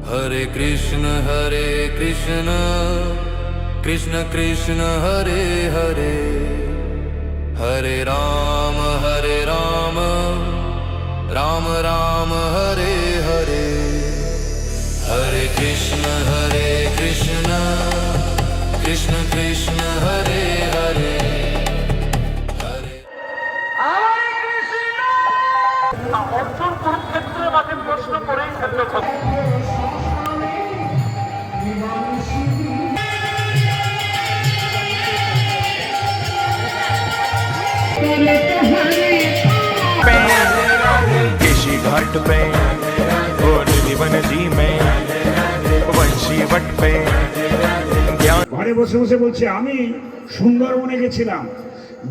हरे कृष्ण कृष्ण कृष्ण हरे हरे हरे राम राम राम हरे हरे हरे कृष्ण कृष्ण कृष्ण हरे हरे অর্থর কুরুক্ষেত্রে মাঝে প্রশ্ন করেই ফেলল। केशी घाट पे और जीवन जी में वंशी वट पे ঘরে বসে বসে বলছে আমি সুন্দরবনে গেছিলাম,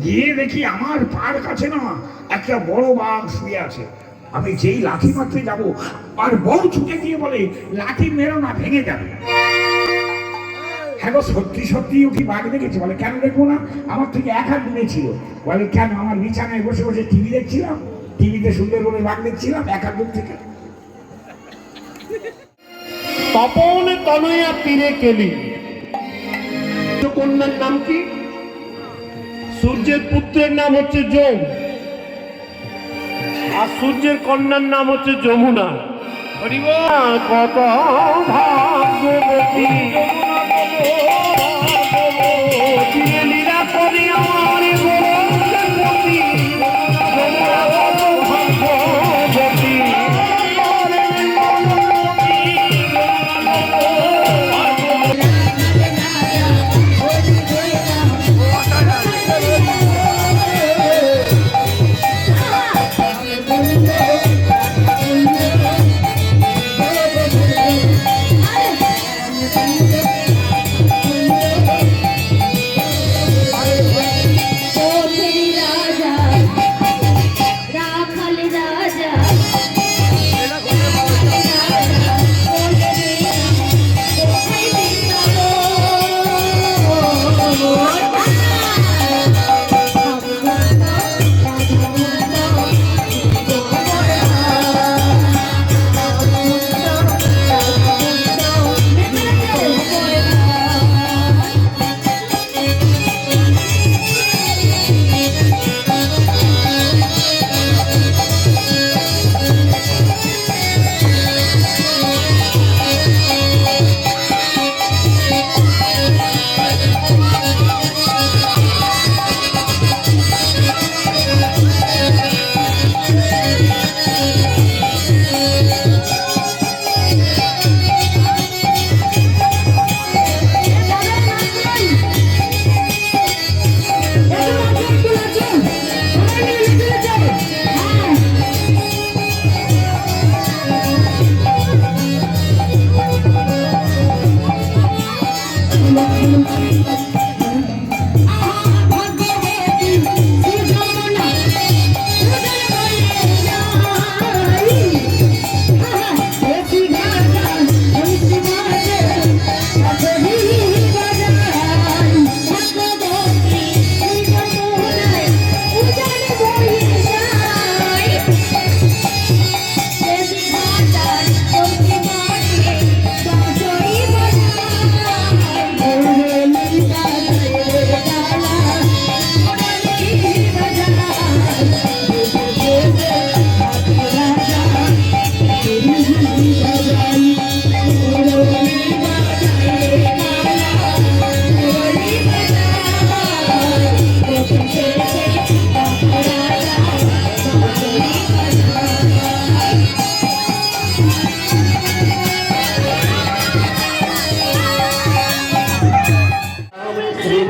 গিয়ে দেখি আমার পার কাছে না একটা বড় বাঘ শুয়ে আছে। আমি যেই লাঠি মারতে যাব আর বউ ছুটে গিয়ে বলে লাঠি মেরো না, ভেঙে যাবে। হ্যাঁ গো, সত্যি সত্যি ও কি বাঘ দেখেছে? বলে কেন দেখবো না, আমার থেকে এক হাত দূরে ছিল। বলে কেন? আমার বিছানায় বসে বসে টিভি দেখছিলাম, টিভিতে সুন্দরবনে বাঘ দেখছিলাম এক হাত দূর থেকে। তপন তনয়া তীরে কেলি, কন্যার নাম কি? সূর্যের পুত্রের নাম হচ্ছে যম, আর সূর্যের কন্যার নাম হচ্ছে যমুনা। কত ভাগ্যবতী লীলা করে আমার গোপতি, যমুনা কত ভাগ্যবতী।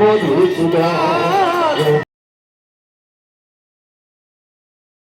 মধুসূদন